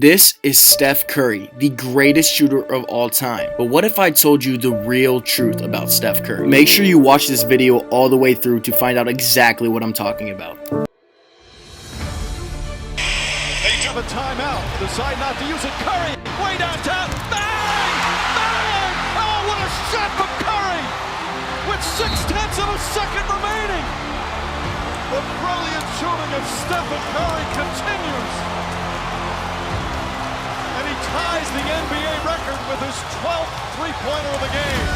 This is Steph Curry, the greatest shooter of all time. But what if I told you the real truth about Steph Curry? Make sure you watch this video all the way through to find out exactly what I'm talking about. They have a timeout. Decide not to use it. Curry, way downtown. Bang! Bang! Oh, what a shot from Curry! With 0.6 of a second remaining. The brilliant shooting of Steph Curry continues. And he ties the NBA record with his 12th three-pointer of the game.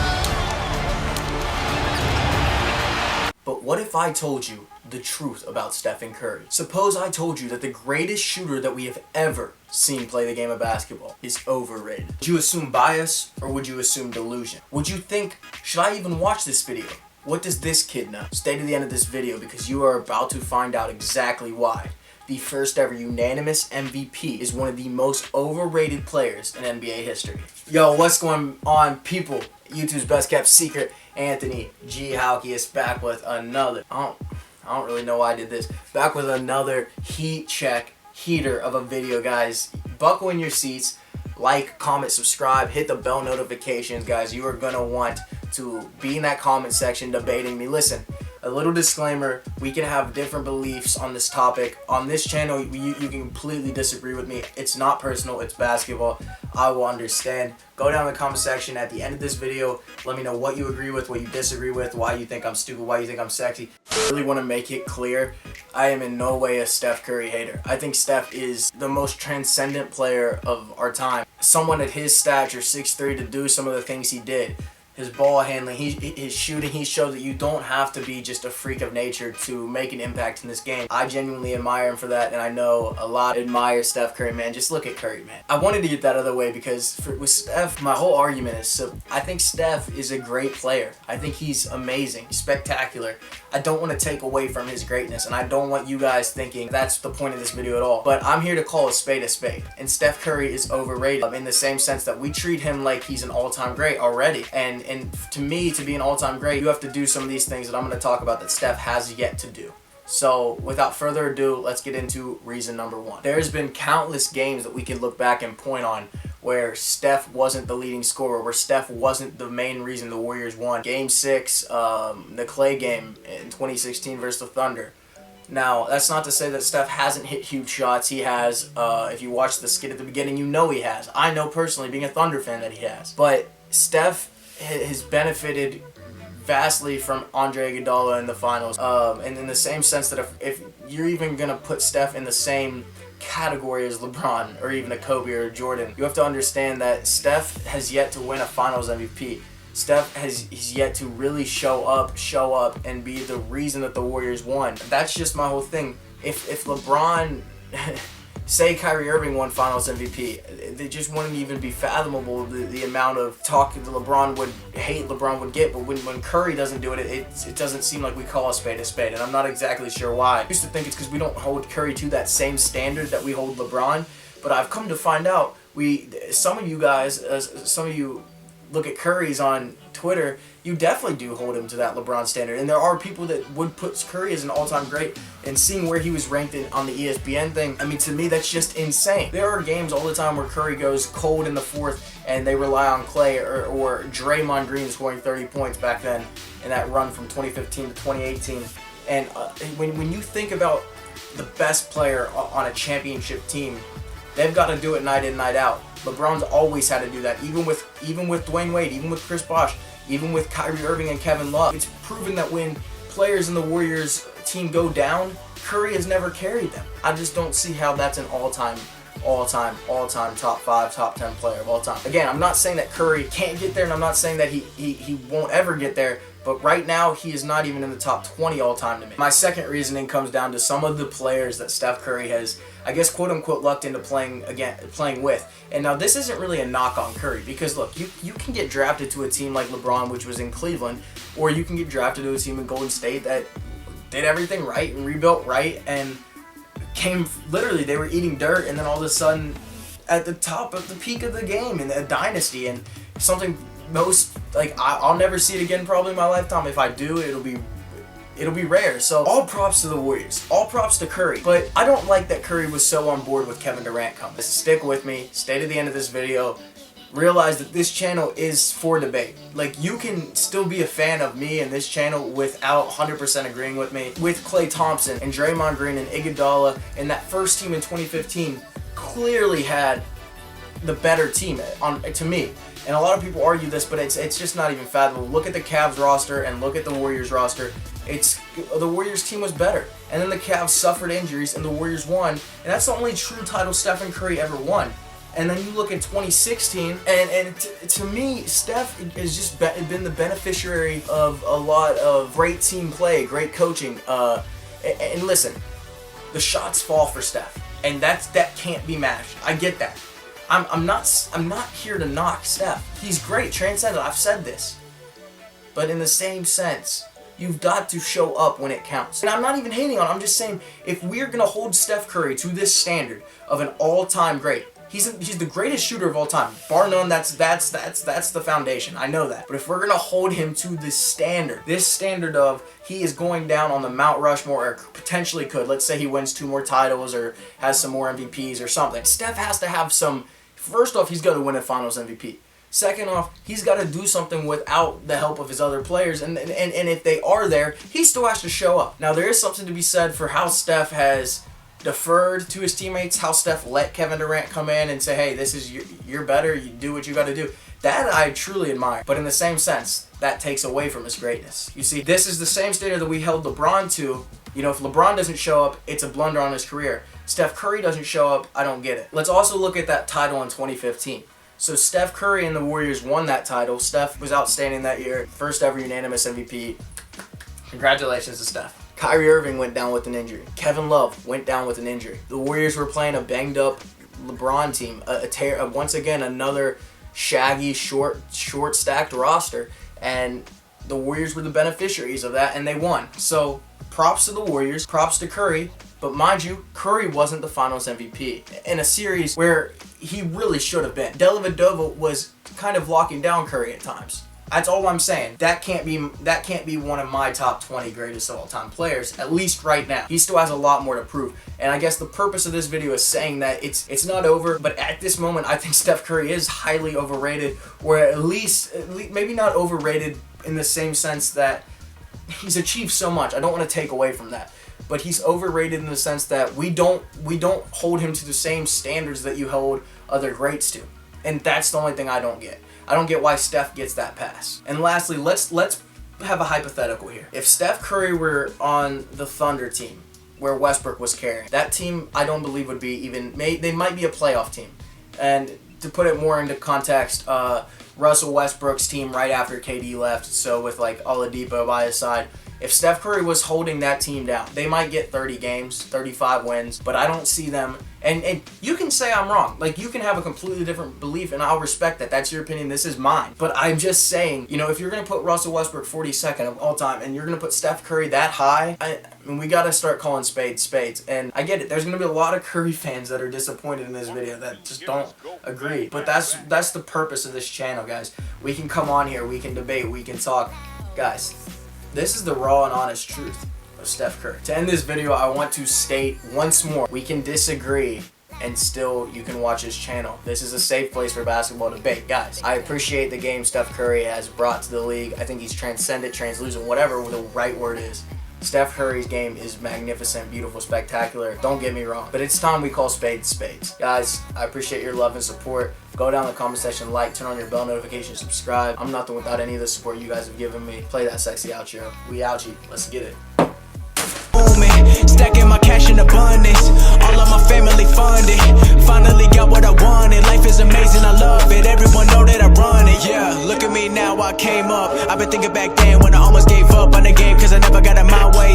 But what if I told you the truth about Steph Curry? Suppose I told you that the greatest shooter that we have ever seen play the game of basketball is overrated. Would you assume bias or would you assume delusion? Would you think, should I even watch this video? What does this kid know? Stay to the end of this video because you are about to find out exactly why the first ever unanimous MVP is one of the most overrated players in NBA history. Yo, what's going on, people? YouTube's best kept secret, Anthony G. Houke is back with another, I don't really know why I did this, back with another heater of a video, guys. Buckle in your seats, like, comment, subscribe, hit the bell notifications, guys. You are gonna want to be in that comment section debating me. Listen, a little disclaimer, we can have different beliefs on this topic. On this channel, you can completely disagree with me. It's not personal, it's basketball. I will understand. Go down in the comment section at the end of this video. Let me know what you agree with, what you disagree with, why you think I'm stupid, why you think I'm sexy. I really want to make it clear, I am in no way a Steph Curry hater. I think Steph is the most transcendent player of our time. Someone at his stature, 6'3", to do some of the things he did. His ball handling, his shooting, he showed that you don't have to be just a freak of nature to make an impact in this game. I genuinely admire him for that, and I know a lot admire Steph Curry, man. Just look at Curry, man. I wanted to get that other way because with Steph, my whole argument is, so I think Steph is a great player. I think he's amazing, spectacular. I don't want to take away from his greatness, and I don't want you guys thinking that's the point of this video at all. But I'm here to call a spade, and Steph Curry is overrated in the same sense that we treat him like he's an all-time great already. And to me, to be an all-time great, you have to do some of these things that I'm going to talk about that Steph has yet to do. So without further ado, let's get into reason number one. There's been countless games that we can look back and point on where Steph wasn't the leading scorer, where Steph wasn't the main reason the Warriors won. Game 6, the Clay game in 2016 versus the Thunder. Now, that's not to say that Steph hasn't hit huge shots. He has. If you watch the skit at the beginning, you know he has. I know personally, being a Thunder fan, that he has. But Steph has benefited vastly from Andre Iguodala in the finals, and in the same sense that if you're even going to put Steph in the same category as LeBron or even a Kobe or a Jordan, you have to understand that Steph has yet to win a finals MVP. Steph has yet to really show up and be the reason that the Warriors won. That's just my whole thing. If LeBron say Kyrie Irving won Finals MVP, it just wouldn't even be fathomable the amount of talk that LeBron would get. But when Curry doesn't do it, it doesn't seem like we call a spade, and I'm not exactly sure why. I used to think it's because we don't hold Curry to that same standard that we hold LeBron, but I've come to find out some of you look at Curry's on Twitter, you definitely do hold him to that LeBron standard. And there are people that would put Curry as an all-time great, and seeing where he was ranked on the ESPN thing, I mean, to me, that's just insane. There are games all the time where Curry goes cold in the fourth, and they rely on Clay or Draymond Green scoring 30 points back then in that run from 2015 to 2018. And when you think about the best player on a championship team, they've got to do it night in, night out. LeBron's always had to do that, even with Dwayne Wade, even with Chris Bosh, even with Kyrie Irving and Kevin Love. It's proven that when players in the Warriors team go down, Curry has never carried them. I just don't see how that's an all-time top 5, top 10 player of all time. Again, I'm not saying that Curry can't get there, and I'm not saying that he won't ever get there, but right now he is not even in the top 20 all time to me. My second reasoning comes down to some of the players that Steph Curry has, I guess, quote unquote, lucked into playing with. And now this isn't really a knock on Curry, because look, you can get drafted to a team like LeBron, which was in Cleveland, or you can get drafted to a team in Golden State that did everything right and rebuilt right and literally they were eating dirt, and then all of a sudden at the top of the peak of the game in a dynasty, and something I'll never see it again probably in my lifetime. If I do, it'll be it'll be rare. So all props to the Warriors, all props to Curry. But I don't like that Curry was so on board with Kevin Durant coming. Stick with me, stay to the end of this video. Realize that this channel is for debate. Like, you can still be a fan of me and this channel without 100% agreeing with me. With Klay Thompson and Draymond Green and Iguodala and that first team in 2015 clearly had the better team to me. And a lot of people argue this, but it's just not even fathomable. Look at the Cavs roster and look at the Warriors roster. The Warriors team was better. And then the Cavs suffered injuries and the Warriors won. And that's the only true title Stephen Curry ever won. And then you look at 2016, and to me, Steph has just been the beneficiary of a lot of great team play, great coaching. And listen, the shots fall for Steph, and that can't be matched. I get that. I'm not here to knock Steph. He's great, transcended. I've said this, but in the same sense, you've got to show up when it counts. And I'm not even hating on him. I'm just saying, if we're gonna hold Steph Curry to this standard of an all-time great. He's the greatest shooter of all time, bar none. That's the foundation. I know that. But if we're gonna hold him to this standard of he is going down on the Mount Rushmore, or potentially could. Let's say he wins 2 more titles or has some more MVPs or something. Steph has to have some. First off, he's got to win a Finals MVP. Second off, he's got to do something without the help of his other players, and if they are there, he still has to show up. Now there is something to be said for how Steph has deferred to his teammates, how Steph let Kevin Durant come in and say, hey, this is you're better, you do what you got to do. That I truly admire. But in the same sense, that takes away from his greatness. You see, this is the same standard that we held LeBron to. You know, if LeBron doesn't show up, it's a blunder on his career. Steph Curry doesn't show up, I don't get it. Let's also look at that title in 2015. So Steph Curry and the Warriors won that title. Steph was outstanding that year. First ever unanimous MVP. Congratulations to Steph. Kyrie Irving went down with an injury. Kevin Love went down with an injury. The Warriors were playing a banged up LeBron team. Once again, another shaggy, short stacked roster. And the Warriors were the beneficiaries of that, and they won. So props to the Warriors, props to Curry. But mind you, Curry wasn't the Finals MVP in a series where he really should have been. Dellavedova was kind of locking down Curry at times. That's all I'm saying. That can't be one of my top 20 greatest of all time players, at least right now. He still has a lot more to prove. And I guess the purpose of this video is saying that it's not over, but at this moment I think Steph Curry is highly overrated, or at least maybe not overrated in the same sense that he's achieved so much. I don't want to take away from that. But he's overrated in the sense that we don't hold him to the same standards that you hold other greats to. And that's the only thing I don't get. I don't get why Steph gets that pass. And lastly, let's have a hypothetical here. If Steph Curry were on the Thunder team, where Westbrook was carrying, that team I don't believe would be even, they might be a playoff team. And to put it more into context, Russell Westbrook's team right after KD left, so with like Oladipo by his side, if Steph Curry was holding that team down, they might get 30 games, 35 wins, but I don't see them. And you can say I'm wrong. Like, you can have a completely different belief, and I'll respect that. That's your opinion. This is mine. But I'm just saying, you know, if you're going to put Russell Westbrook 42nd of all time, and you're going to put Steph Curry that high, I mean, we got to start calling spades spades. And I get it. There's going to be a lot of Curry fans that are disappointed in this video that just don't agree. But that's the purpose of this channel, guys. We can come on here. We can debate. We can talk. Guys, this is the raw and honest truth of Steph Curry. To end this video, I want to state once more, we can disagree and still you can watch his channel. This is a safe place for basketball debate. Guys, I appreciate the game Steph Curry has brought to the league. I think he's transcended, translucent, whatever the right word is. Steph Curry's game is magnificent, beautiful, spectacular. Don't get me wrong, but it's time we call spades spades. Guys, I appreciate your love and support. Go down in the comment section, like, turn on your bell notifications, subscribe. I'm nothing without any of the support you guys have given me. Play that sexy outro. We ouchie. Let's get it. Stacking my cash in abundance, all of my family funded. Finally got what I wanted, life is amazing, I love it. Everyone know that I run it, yeah. Look at me now, I came up. I've been thinking back then when I almost gave up on the game, cause I never got in my way.